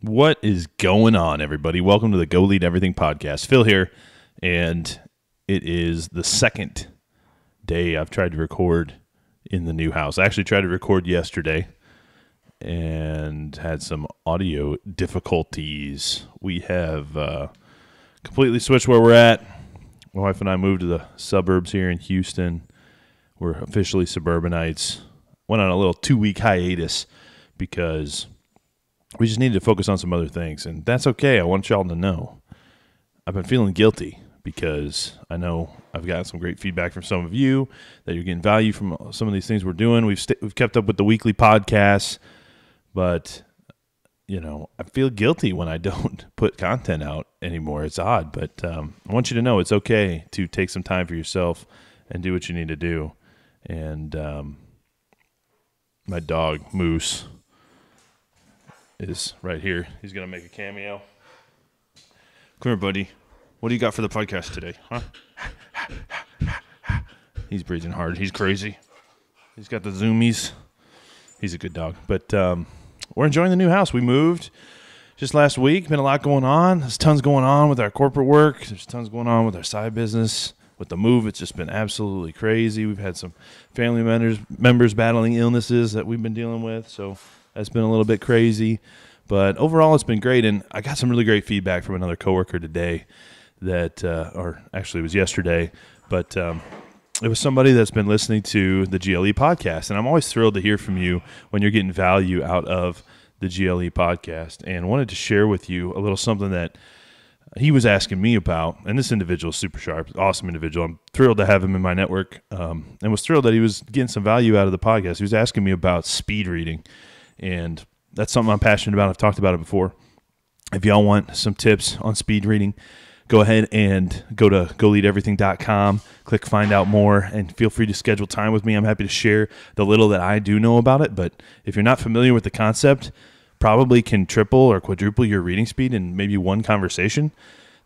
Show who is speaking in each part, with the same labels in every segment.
Speaker 1: What is going on, everybody? Welcome to the Go Lead Everything podcast. Phil here, and it is the second day I've tried to record in the new house. I actually tried to record yesterday and had some audio difficulties. We have completely switched where we're at. My wife and I moved to the suburbs here in Houston. We're officially suburbanites. Went on a little 2-week hiatus because we just needed to focus on some other things, and that's okay. I want y'all to know I've been feeling guilty because I know I've gotten some great feedback from some of you that you're getting value from some of these things we're doing. We've kept up with the weekly podcasts, but I feel guilty when I don't put content out anymore. It's odd, but I want you to know it's okay to take some time for yourself and do what you need to do. And my dog, Moose, is right here. He's going to make a cameo. Come here, buddy. What do you got for the podcast today, huh? He's breathing hard. He's crazy. He's got the zoomies. He's a good dog. But we're enjoying the new house. We moved just last week. Been a lot going on. There's tons going on with our corporate work. There's tons going on with our side business. With the move, it's just been absolutely crazy. We've had some family members battling illnesses that we've been dealing with, so that's been a little bit crazy. But overall, it's been great, and I got some really great feedback from another coworker today that, or actually it was yesterday, but it was somebody that's been listening to the GLE podcast, and I'm always thrilled to hear from you when you're getting value out of the GLE podcast, and wanted to share with you a little something that he was asking me about. And this individual is super sharp, awesome individual. I'm thrilled to have him in my network, and was thrilled that he was getting some value out of the podcast. He was asking me about speed reading, and that's something I'm passionate about. I've talked about it before. If y'all want some tips on speed reading, go ahead and go to goleadeverything.com, click find out more, and feel free to schedule time with me. I'm happy to share the little that I do know about it. But if you're not familiar with the concept, probably can triple or quadruple your reading speed in maybe one conversation.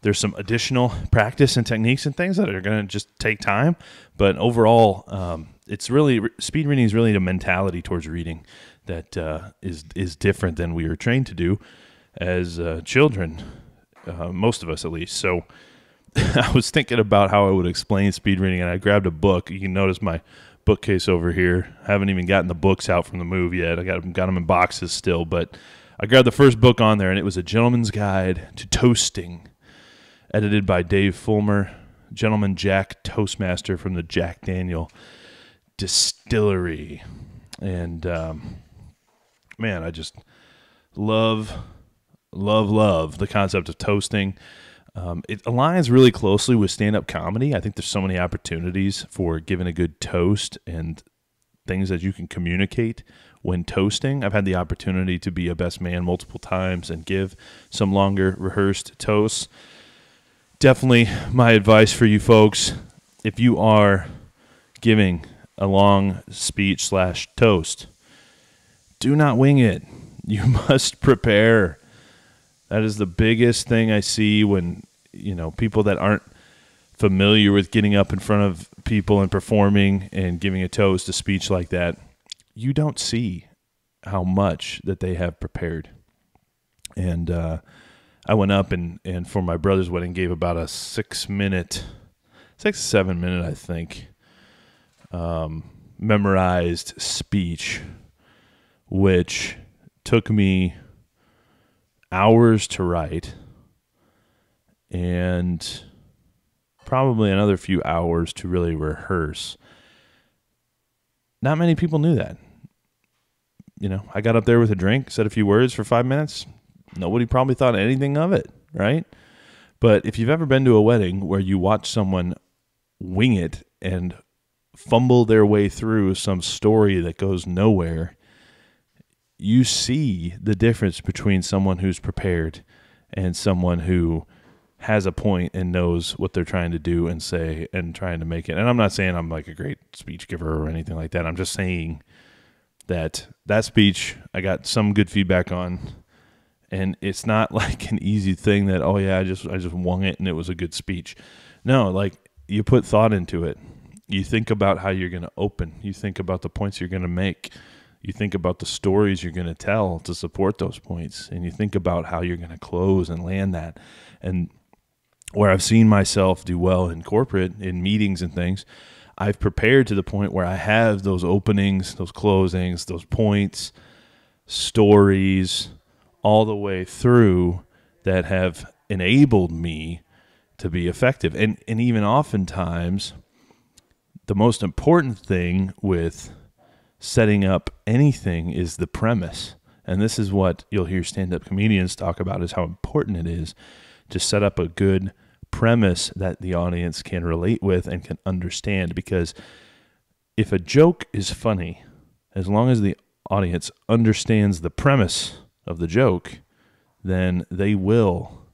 Speaker 1: There's some additional practice and techniques and things that are going to just take time. But overall, it's really, speed reading is really a mentality towards reading that is different than we were trained to do as children, most of us at least. So I was thinking about how I would explain speed reading, and I grabbed a book. You can notice my bookcase over here. I haven't even gotten the books out from the move yet. I got them in boxes still, but I grabbed the first book on there, and it was A Gentleman's Guide to Toasting, edited by Dave Fulmer, Gentleman Jack Toastmaster from the Jack Daniel Distillery. And man, I just love the concept of toasting. It aligns really closely with stand-up comedy. I think there's so many opportunities for giving a good toast and things that you can communicate when toasting. I've had the opportunity to be a best man multiple times and give some longer rehearsed toasts. Definitely my advice for you folks, if you are giving a long speech / toast, do not wing it. You must prepare. That is the biggest thing I see when, people that aren't familiar with getting up in front of people and performing and giving a toast, a speech like that. You don't see how much that they have prepared. And I went up and for my brother's wedding gave about a 6 to 7 minute, I think, memorized speech, which took me hours to write and probably another few hours to really rehearse. Not many people knew that. I got up there with a drink, said a few words for 5 minutes. Nobody probably thought anything of it, right? But if you've ever been to a wedding where you watch someone wing it and fumble their way through some story that goes nowhere, you see the difference between someone who's prepared and someone who has a point and knows what they're trying to do and say and trying to make it. And I'm not saying I'm like a great speech giver or anything like that. I'm just saying that speech I got some good feedback on, and it's not like an easy thing that, oh yeah, I just wung it and it was a good speech. No, like you put thought into it. You think about how you're going to open. You think about the points you're going to make. You think about the stories you're going to tell to support those points, and you think about how you're going to close and land that. And where I've seen myself do well in corporate, in meetings and things, I've prepared to the point where I have those openings, those closings, those points, stories, all the way through that have enabled me to be effective. And even oftentimes, the most important thing with setting up anything is the premise. And this is what you'll hear stand-up comedians talk about, is how important it is to set up a good premise that the audience can relate with and can understand. Because if a joke is funny, as long as the audience understands the premise of the joke, then they will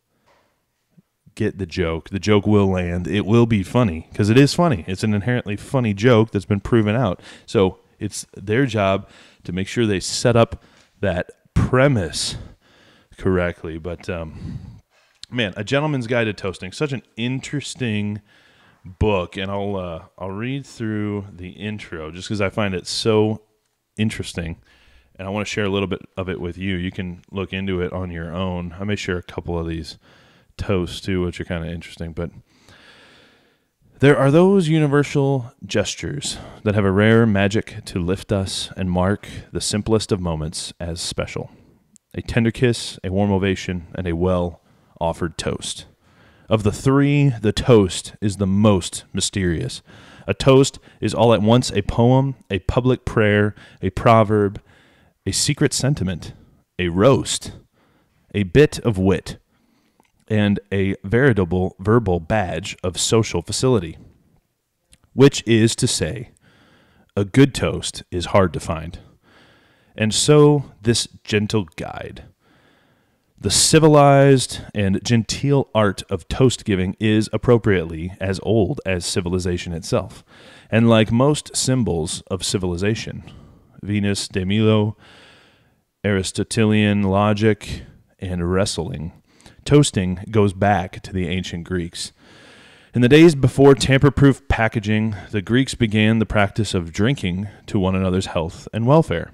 Speaker 1: get the joke. The joke will land. It will be funny because it is funny. It's an inherently funny joke that's been proven out. So it's their job to make sure they set up that premise correctly. But man, A Gentleman's Guide to Toasting, such an interesting book, and I'll read through the intro just because I find it so interesting, and I want to share a little bit of it with you. You can look into it on your own. I may share a couple of these toasts too, which are kind of interesting. But there are those universal gestures that have a rare magic to lift us and mark the simplest of moments as special. A tender kiss, a warm ovation, and a well-offered toast. Of the three, the toast is the most mysterious. A toast is all at once a poem, a public prayer, a proverb, a secret sentiment, a roast, a bit of wit, and a veritable verbal badge of social facility. Which is to say, a good toast is hard to find. And so this gentle guide. The civilized and genteel art of toast giving is appropriately as old as civilization itself. And like most symbols of civilization, Venus de Milo, Aristotelian logic, and wrestling, toasting goes back to the ancient Greeks. In the days before tamper-proof packaging, the Greeks began the practice of drinking to one another's health and welfare.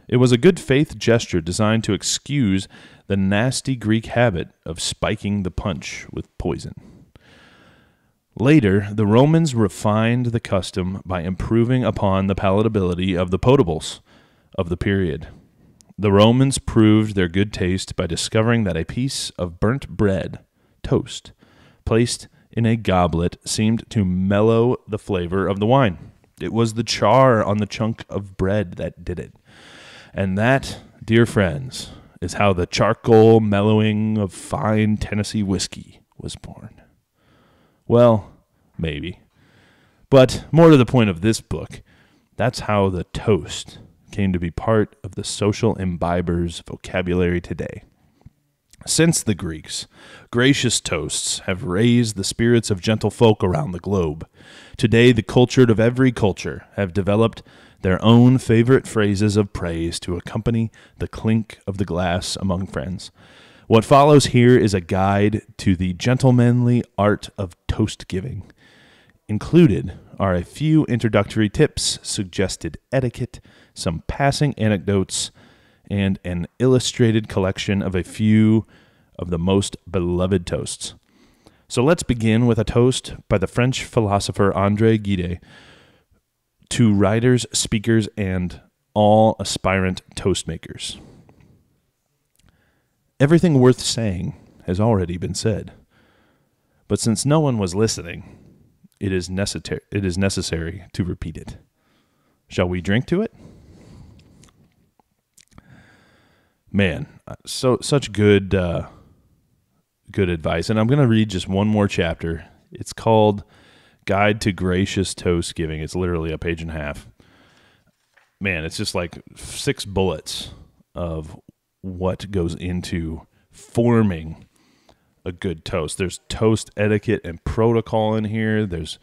Speaker 1: It was a good faith gesture designed to excuse the nasty Greek habit of spiking the punch with poison. Later, the Romans refined the custom by improving upon the palatability of the potables of the period. The Romans proved their good taste by discovering that a piece of burnt bread, toast, placed in a goblet seemed to mellow the flavor of the wine. It was the char on the chunk of bread that did it. And that, dear friends, is how the charcoal mellowing of fine Tennessee whiskey was born. Well, maybe. But more to the point of this book, that's how the toast came to be part of the social imbiber's vocabulary today. Since the Greeks, gracious toasts have raised the spirits of gentle folk around the globe. Today, the cultured of every culture have developed their own favorite phrases of praise to accompany the clink of the glass among friends. What follows here is a guide to the gentlemanly art of toast giving. Included are a few introductory tips, suggested etiquette, some passing anecdotes, and an illustrated collection of a few of the most beloved toasts. So let's begin with a toast by the French philosopher André Gide to writers, speakers, and all aspirant toastmakers. Everything worth saying has already been said, but since no one was listening, it is necessary to repeat it. Shall we drink to it? Man, such good advice. And I'm going to read just one more chapter. It's called Guide to Gracious Toast Giving. It's literally a page and a half. Man, it's just like 6 bullets of what goes into forming a good toast. There's toast etiquette and protocol in here. There's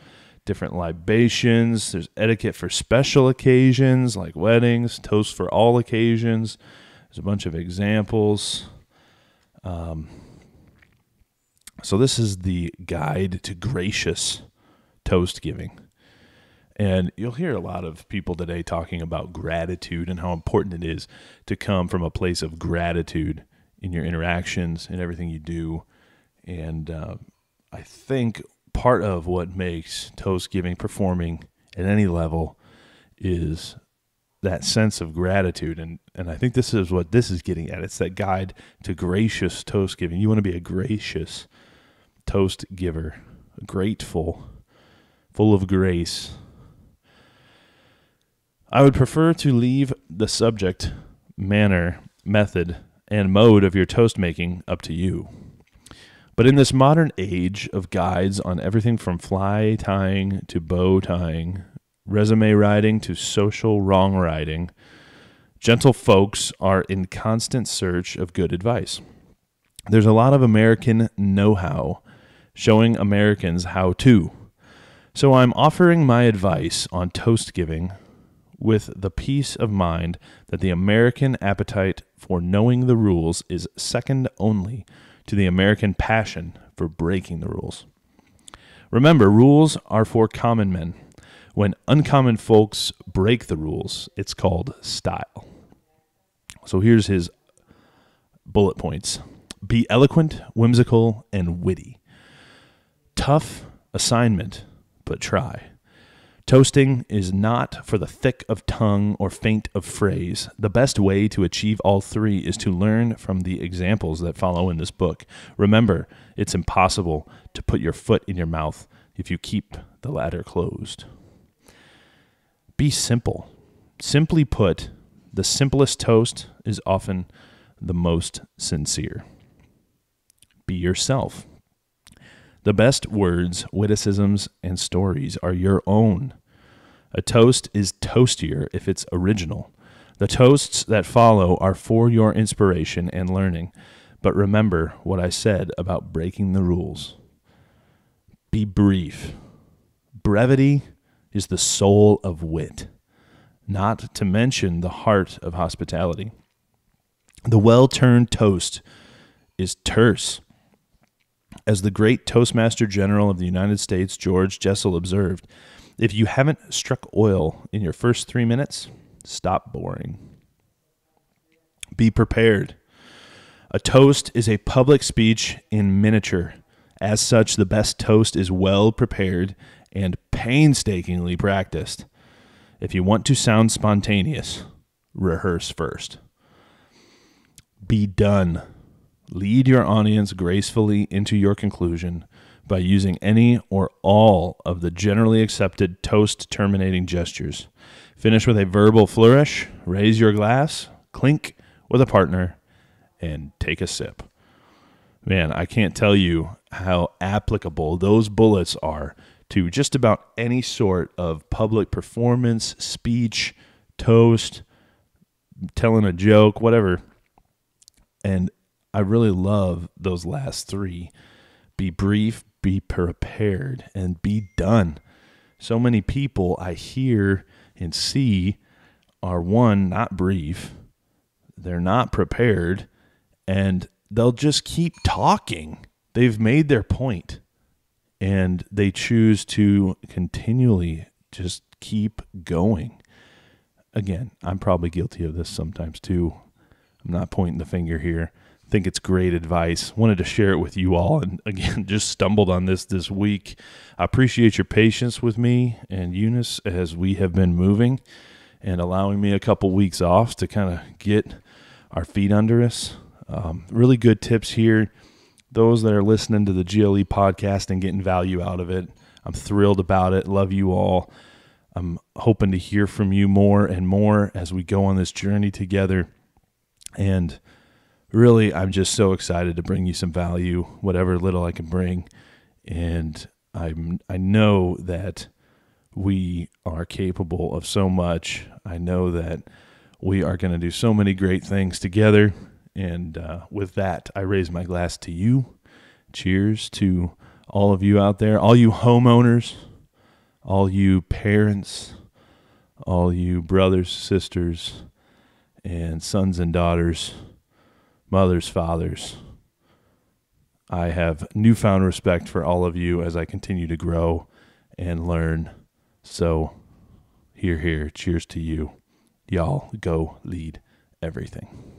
Speaker 1: different libations. There's etiquette for special occasions like weddings, toast for all occasions. There's a bunch of examples. So this is the Guide to Gracious Toast Giving. And you'll hear a lot of people today talking about gratitude and how important it is to come from a place of gratitude in your interactions and everything you do. And I think part of what makes toast giving, performing at any level, is that sense of gratitude. And I think this is what this is getting at. It's that guide to gracious toast giving. You want to be a gracious toast giver, grateful, full of grace. I would prefer to leave the subject, manner, method, and mode of your toast making up to you. But in this modern age of guides on everything from fly tying to bow tying, resume writing to social wrong writing, gentle folks are in constant search of good advice. There's a lot of American know-how showing Americans how to. So I'm offering my advice on toast giving with the peace of mind that the American appetite for knowing the rules is second only to the American passion for breaking the rules. Remember, rules are for common men. When uncommon folks break the rules, it's called style. So here's his bullet points. Be eloquent, whimsical, and witty. Tough assignment, but try. Toasting is not for the thick of tongue or faint of phrase. The best way to achieve all three is to learn from the examples that follow in this book. Remember, it's impossible to put your foot in your mouth if you keep the latter closed. Be simple. Simply put, the simplest toast is often the most sincere. Be yourself. The best words, witticisms, and stories are your own. A toast is toastier if it's original. The toasts that follow are for your inspiration and learning. But remember what I said about breaking the rules. Be brief. Brevity is the soul of wit, not to mention the heart of hospitality. The well-turned toast is terse. As the great Toastmaster General of the United States, George Jessel, observed, if you haven't struck oil in your first 3 minutes, stop boring. Be prepared. A toast is a public speech in miniature. As such, the best toast is well prepared and painstakingly practiced. If you want to sound spontaneous, rehearse first. Be done. Lead your audience gracefully into your conclusion by using any or all of the generally accepted toast terminating gestures. Finish with a verbal flourish, raise your glass, clink with a partner, and take a sip. Man, I can't tell you how applicable those bullets are to just about any sort of public performance, speech, toast, telling a joke, whatever. And I really love those last three. Be brief, be prepared, and be done. So many people I hear and see are, one, not brief, they're not prepared, and they'll just keep talking. They've made their point, and they choose to continually just keep going. Again, I'm probably guilty of this sometimes too. I'm not pointing the finger here. I think it's great advice. Wanted to share it with you all, and again, just stumbled on this week. I appreciate your patience with me and Eunice as we have been moving and allowing me a couple weeks off to kind of get our feet under us. Really good tips here. Those that are listening to the GLE podcast and getting value out of it, I'm thrilled about it. Love you all. I'm hoping to hear from you more and more as we go on this journey together. And really, I'm just so excited to bring you some value, whatever little I can bring. And I know that we are capable of so much. I know that we are going to do so many great things together. And with that, I raise my glass to you. Cheers to all of you out there, all you homeowners, all you parents, all you brothers, sisters, and sons and daughters, mothers, fathers. I have newfound respect for all of you as I continue to grow and learn. So Here, here. Cheers to you. Y'all go lead everything.